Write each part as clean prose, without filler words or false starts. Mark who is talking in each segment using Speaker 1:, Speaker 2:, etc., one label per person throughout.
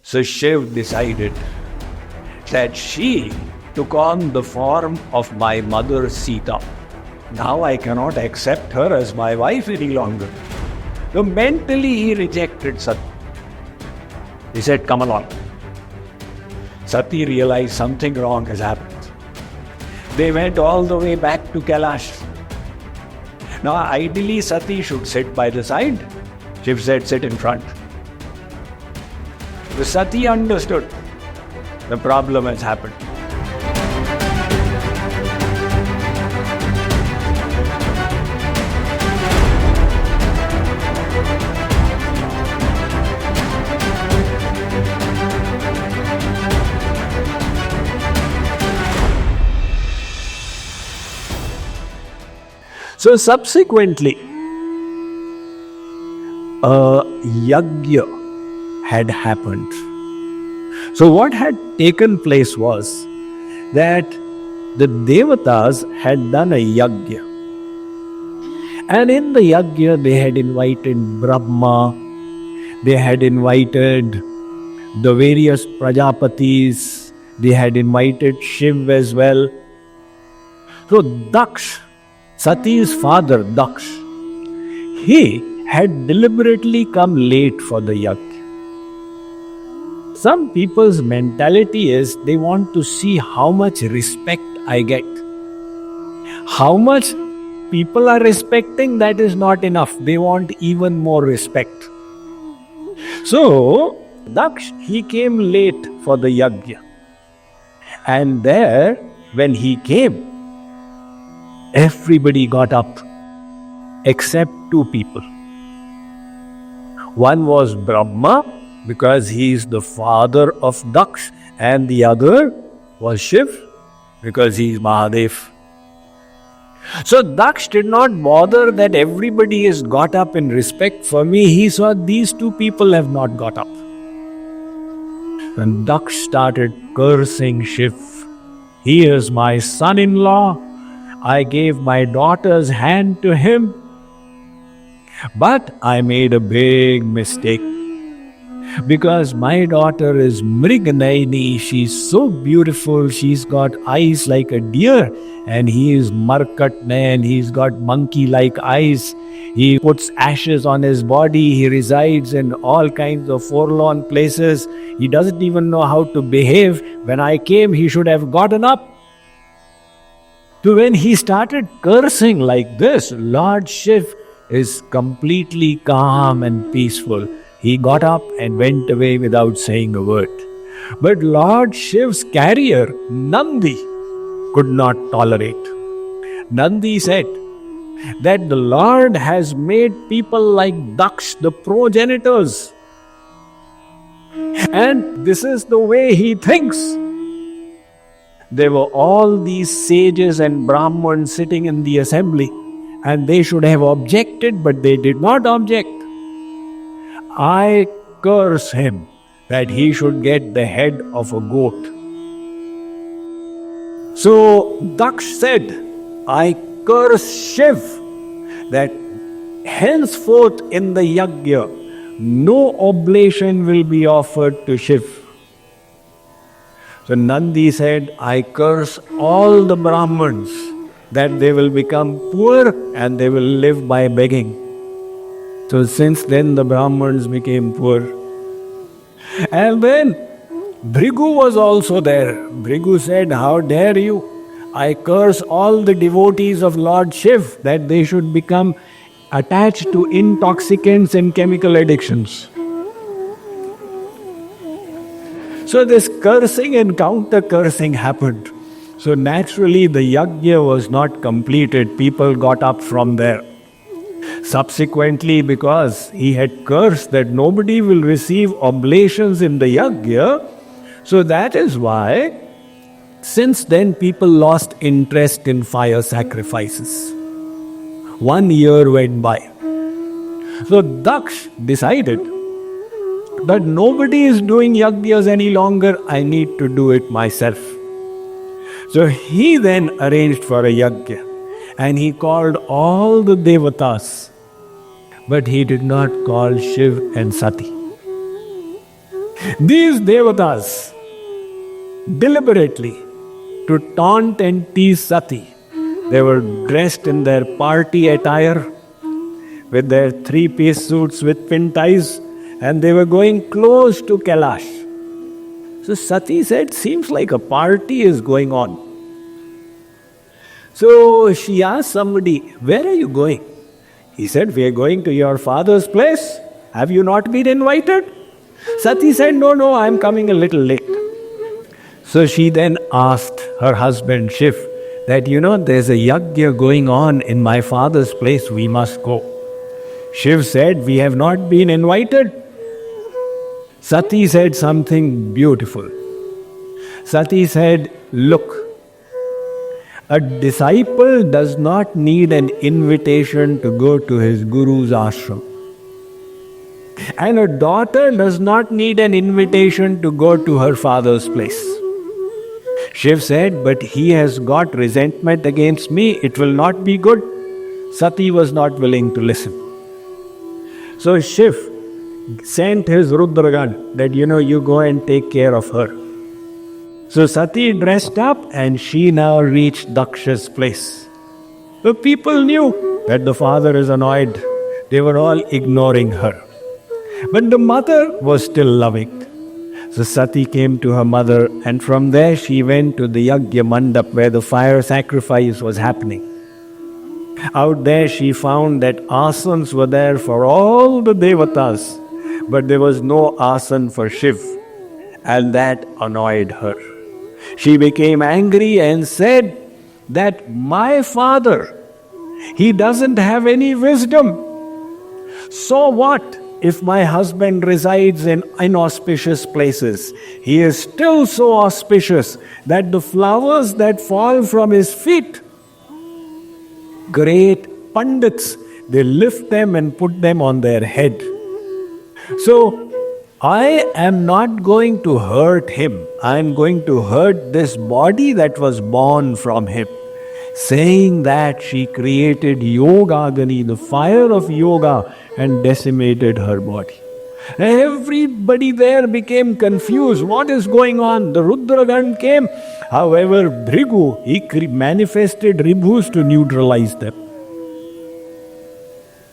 Speaker 1: So Shiv decided that she took on the form of my mother Sita. Now I cannot accept her as my wife any longer. So mentally he rejected Sati. He said, come along. Sati realized something wrong has happened. They went all the way back to Kailash. Now ideally Sati should sit by the side. Shiv said, sit in front. The Sati understood the problem has happened. So subsequently, a yajna had happened. So what had taken place was that the devatas had done a yajna. And in the yajna they had invited Brahma, they had invited the various Prajapatis, they had invited Shiv as well. So Daksh, Sati's father Daksh, he had deliberately come late for the yajna. Some people's mentality is they want to see how much respect I get. How much people are respecting, that is not enough. They want even more respect. So, Daksh, he came late for the yajna. And there, when he came, everybody got up except two people. One was Brahma, because he is the father of Daksh, and the other was Shiv, because he is Mahadev. So Daksh did not bother that everybody is got up in respect for me. He saw these two people have not got up. And Daksh started cursing Shiv. He is my son-in-law. I gave my daughter's hand to him. But I made a big mistake. Because my daughter is Mriganayini, she's so beautiful, she's got eyes like a deer, and he is Markatne, and he's got monkey-like eyes. He puts ashes on his body, he resides in all kinds of forlorn places. He doesn't even know how to behave. When I came, he should have gotten up. So when he started cursing like this, Lord Shiv is completely calm and peaceful. He got up and went away without saying a word. But Lord Shiv's carrier, Nandi, could not tolerate. Nandi said that the Lord has made people like Daksh the progenitors. And this is the way he thinks. There were all these sages and Brahmins sitting in the assembly, and they should have objected, but they did not object. I curse him that he should get the head of a goat. So Daksh said, I curse Shiv that henceforth in the yajna no oblation will be offered to Shiv. So Nandi said, I curse all the Brahmins that they will become poor and they will live by begging. So since then the Brahmins became poor. And then Bhrigu was also there. Bhrigu said, how dare you? I curse all the devotees of Lord Shiv that they should become attached to intoxicants and chemical addictions. So this cursing and counter-cursing happened. So naturally the yajna was not completed. People got up from there. Subsequently, because he had cursed that nobody will receive oblations in the yajna, so that is why since then people lost interest in fire sacrifices. 1 year went by. So Daksh decided that nobody is doing yajnas any longer, I need to do it myself. So he then arranged for a yajna and he called all the devatas, but he did not call Shiv and Sati. These devatas, deliberately, to taunt and tease Sati, they were dressed in their party attire with their three-piece suits with pin ties, and they were going close to Kailash. So Sati said, seems like a party is going on. So she asked somebody, where are you going? He said, we are going to your father's place. Have you not been invited? Sati said, no, I am coming a little late. So she then asked her husband Shiv that, there's a yajna going on in my father's place, we must go. Shiv said, we have not been invited. Sati said something beautiful. Sati said, look, a disciple does not need an invitation to go to his guru's ashram. And a daughter does not need an invitation to go to her father's place. Shiv said, but he has got resentment against me, it will not be good. Sati was not willing to listen. So Shiv sent his Rudragan that, you go and take care of her. So Sati dressed up and she now reached Daksha's place. The people knew that the father is annoyed. They were all ignoring her. But the mother was still loving. So Sati came to her mother, and from there she went to the Yajna Mandap where the fire sacrifice was happening. Out there she found that asans were there for all the devatas, but there was no asan for Shiv, and that annoyed her. She became angry and said that my father, he doesn't have any wisdom. So what if my husband resides in inauspicious places? He is still so auspicious that the flowers that fall from his feet, great pandits, they lift them and put them on their head. So I am not going to hurt him. I am going to hurt this body that was born from him. Saying that, she created Yogagani, the fire of yoga, and decimated her body. Everybody there became confused. What is going on? The Rudragan came. However, Bhrigu, he manifested Ribhus to neutralize them.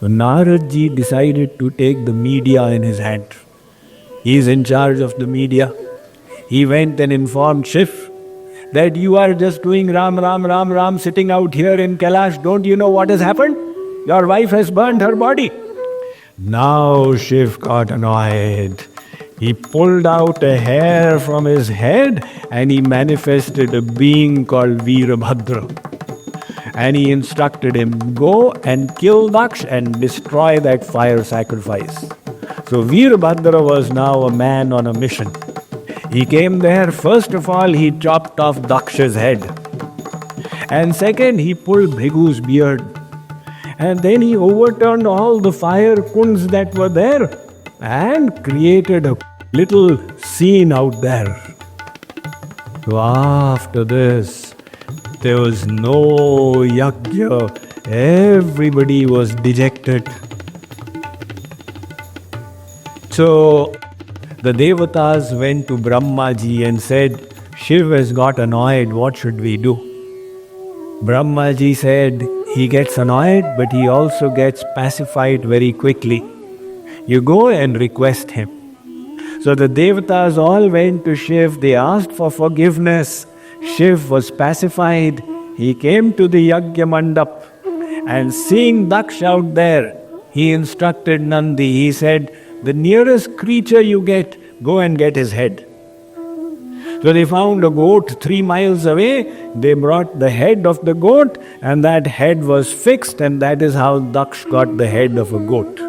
Speaker 1: So Naradji decided to take the media in his hand. He is in charge of the media. He went and informed Shiv that you are just doing Ram, sitting out here in Kailash. Don't you know what has happened? Your wife has burned her body. Now Shiv got annoyed. He pulled out a hair from his head and he manifested a being called Veerabhadra. And he instructed him, go and kill Daksh and destroy that fire sacrifice. So Veerabhadra was now a man on a mission. He came there, first of all, he chopped off Daksha's head. And second, he pulled Bhrigu's beard. And then he overturned all the fire kunds that were there and created a little scene out there. So after this, there was no yajna. Everybody was dejected. So the devatas went to Brahmaji and said, Shiv has got annoyed, what should we do? Brahmaji said, he gets annoyed, but he also gets pacified very quickly. You go and request him. So the devatas all went to Shiv, they asked for forgiveness. Shiv was pacified. He came to the Yajna Mandap and seeing Daksh out there, he instructed Nandi. He said, the nearest creature you get, go and get his head. So they found a goat 3 miles away. They brought the head of the goat and that head was fixed, and that is how Daksh got the head of a goat.